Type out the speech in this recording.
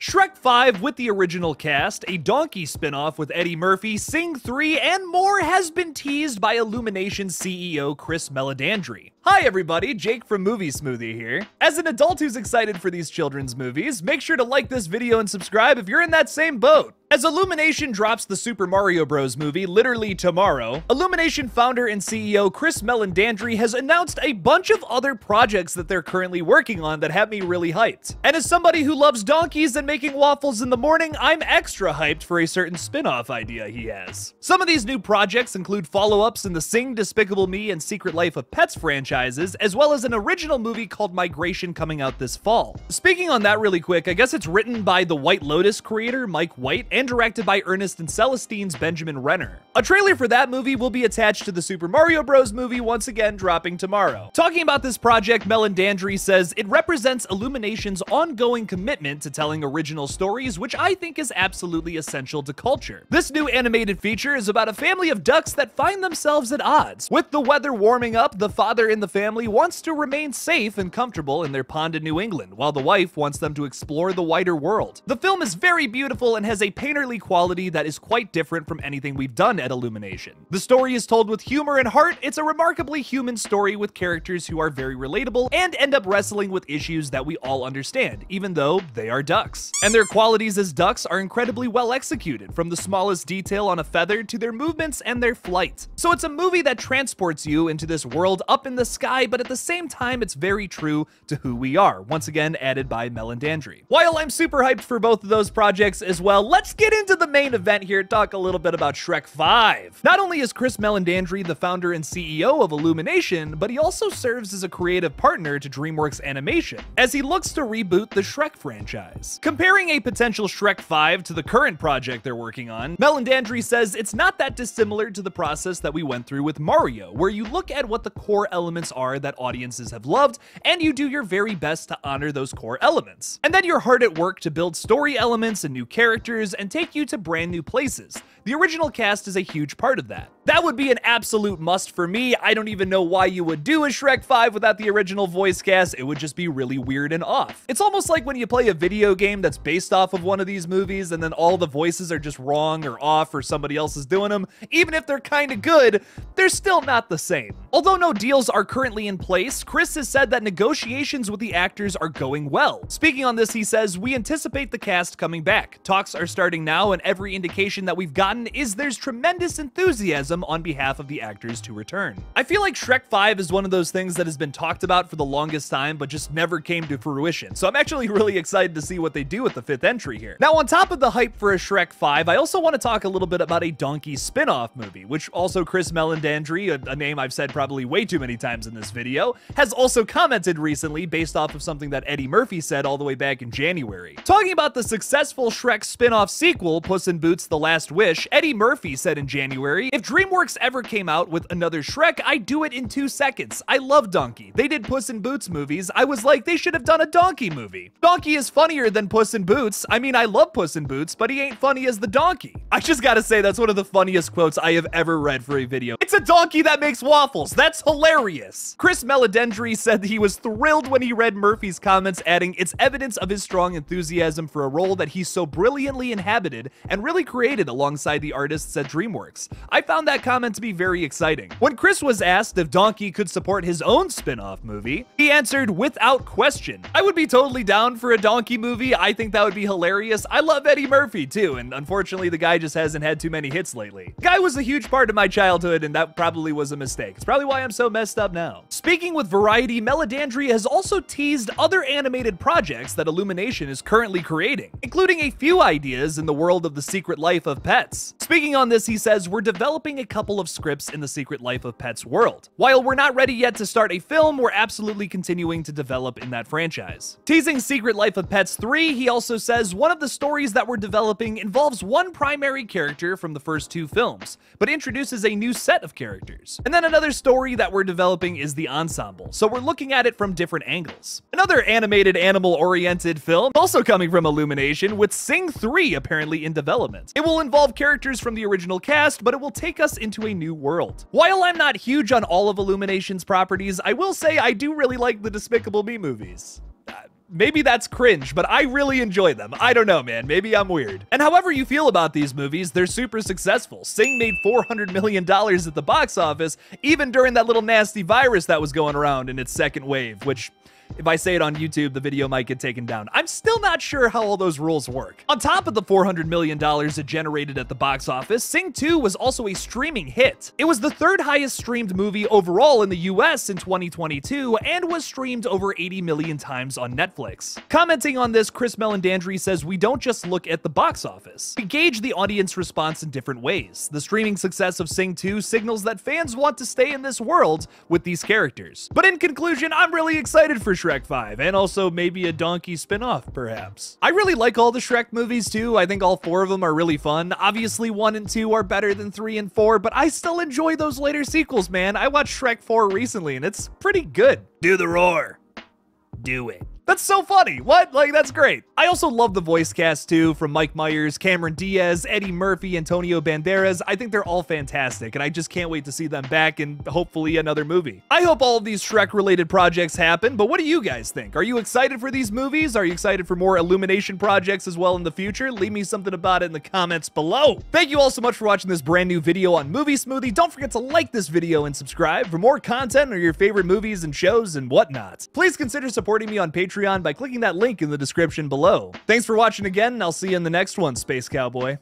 Shrek 5 with the original cast, a Donkey spin-off with Eddie Murphy, Sing 3, and more has been teased by Illumination CEO Chris Meledandri. Hi everybody, Jake from Movie Smoothie here. As an adult who's excited for these children's movies, make sure to like this video and subscribe if you're in that same boat. As Illumination drops the Super Mario Bros. Movie literally tomorrow, Illumination founder and CEO Chris Meledandri has announced a bunch of other projects that they're currently working on that have me really hyped. And as somebody who loves donkeys and making waffles in the morning, I'm extra hyped for a certain spin-off idea he has. Some of these new projects include follow-ups in the Sing, Despicable Me, and Secret Life of Pets franchises, as well as an original movie called Migration coming out this fall. Speaking on that really quick, I guess it's written by the White Lotus creator Mike White and directed by Ernest and Celestine's Benjamin Renner. A trailer for that movie will be attached to the Super Mario Bros. Movie, once again dropping tomorrow. Talking about this project, Meledandri says it represents Illumination's ongoing commitment to telling original stories, which I think is absolutely essential to culture. This new animated feature is about a family of ducks that find themselves at odds. With the weather warming up, the father in the family wants to remain safe and comfortable in their pond in New England, while the wife wants them to explore the wider world. The film is very beautiful and has a painterly quality that is quite different from anything we've done at Illumination. The story is told with humor and heart. It's a remarkably human story with characters who are very relatable and end up wrestling with issues that we all understand, even though they are ducks. And their qualities as ducks are incredibly well executed, from the smallest detail on a feather to their movements and their flight. So it's a movie that transports you into this world up in the sky, but at the same time it's very true to who we are, once again added by Meledandri. While I'm super hyped for both of those projects as well, let's get into the main event here, talk a little bit about Shrek 5. Not only is Chris Meledandri the founder and CEO of Illumination, but he also serves as a creative partner to Dreamworks Animation, as he looks to reboot the Shrek franchise. Comparing a potential Shrek 5 to the current project they're working on, Meledandri says it's not that dissimilar to the process that we went through with Mario, where you look at what the core elements are that audiences have loved, and you do your very best to honor those core elements. And then you're hard at work to build story elements and new characters and take you to brand new places. The original cast is a huge part of that. That would be an absolute must for me. I don't even know why you would do a Shrek 5 without the original voice cast. It would just be really weird and off. It's almost like when you play a video game that's based off of one of these movies and then all the voices are just wrong or off or somebody else is doing them. Even if they're kind of good, they're still not the same. Although no deals are currently in place, Chris has said that negotiations with the actors are going well. Speaking on this, he says, "We anticipate the cast coming back. Talks are starting now, and every indication that we've gotten is there's tremendous enthusiasm on behalf of the actors to return." I feel like Shrek 5 is one of those things that has been talked about for the longest time, but just never came to fruition. So I'm actually really excited to see what they do with the 5th entry here. Now, on top of the hype for a Shrek 5, I also want to talk a little bit about a Donkey spin-off movie, which also Chris Meledandri, a name I've said probably way too many times in this video, has also commented recently based off of something that Eddie Murphy said all the way back in January. Talking about the successful Shrek spin-off sequel, Puss in Boots: The Last Wish, Eddie Murphy said in January, "If Dreamworks ever came out with another Shrek, I'd do it in 2 seconds. I love Donkey. They did Puss in Boots movies. I was like, they should have done a Donkey movie. Donkey is funnier than Puss in Boots. I mean, I love Puss in Boots, but he ain't funny as the donkey." I just gotta say, that's one of the funniest quotes I have ever read for a video. It's a donkey that makes waffles. That's hilarious. Chris Meledandri said that he was thrilled when he read Murphy's comments, adding, "It's evidence of his strong enthusiasm for a role that he so brilliantly inhabited and really created alongside the artists at Dreamworks." I found that comment to be very exciting. When Chris was asked if Donkey could support his own spin-off movie, he answered, "Without question. I would be totally down for a Donkey movie. I think that would be hilarious. I love Eddie Murphy too, and unfortunately the guy just hasn't had too many hits lately. The guy was a huge part of my childhood, and that probably was a mistake. It's probably why I'm so messed up now." Speaking with Variety, Meledandri has also teased other animated projects that Illumination is currently creating, including a few ideas in the world of the Secret Life of Pets. Speaking on this, he says, "We're developing a couple of scripts in the Secret Life of Pets world. While we're not ready yet to start a film, we're absolutely continuing to develop in that franchise." Teasing Secret Life of Pets 3, he also says, "One of the stories that we're developing involves one primary character from the first 2 films, but introduces a new set of characters. And then another story that we're developing is the ensemble, so we're looking at it from different angles." Another animated animal-oriented film also coming from Illumination, with Sing 3 apparently in development. It will involve characters from the original cast, but it will take us into a new world. While I'm not huge on all of Illumination's properties, I will say I do really like the Despicable Me movies. maybe that's cringe, but I really enjoy them. I don't know, man. Maybe I'm weird. And however you feel about these movies, they're super successful. Sing made $400 million at the box office, even during that little nasty virus that was going around in its second wave, which, if I say it on YouTube, the video might get taken down. I'm still not sure how all those rules work. On top of the $400 million it generated at the box office, Sing 2 was also a streaming hit. It was the third highest streamed movie overall in the US in 2022 and was streamed over 80 million times on Netflix. Commenting on this, Chris Meledandri says, "We don't just look at the box office. We gauge the audience response in different ways. The streaming success of Sing 2 signals that fans want to stay in this world with these characters. But in conclusion, I'm really excited for Shrek 5, and also maybe a donkey spin-off, perhaps. I really like all the Shrek movies too. I think all 4 of them are really fun. Obviously 1 and 2 are better than 3 and 4, but I still enjoy those later sequels, man. I watched Shrek 4 recently, and it's pretty good. Do the roar. Do it. That's so funny. What? Like, that's great. I also love the voice cast too, from Mike Myers, Cameron Diaz, Eddie Murphy, Antonio Banderas. I think they're all fantastic, and I just can't wait to see them back in hopefully another movie. I hope all of these Shrek-related projects happen, but what do you guys think? Are you excited for these movies? Are you excited for more Illumination projects as well in the future? Leave me something about it in the comments below. Thank you all so much for watching this brand new video on Movie Smoothie. Don't forget to like this video and subscribe for more content or your favorite movies and shows and whatnot. Please consider supporting me on Patreon by clicking that link in the description below. Thanks for watching again, and I'll see you in the next one, Space Cowboy.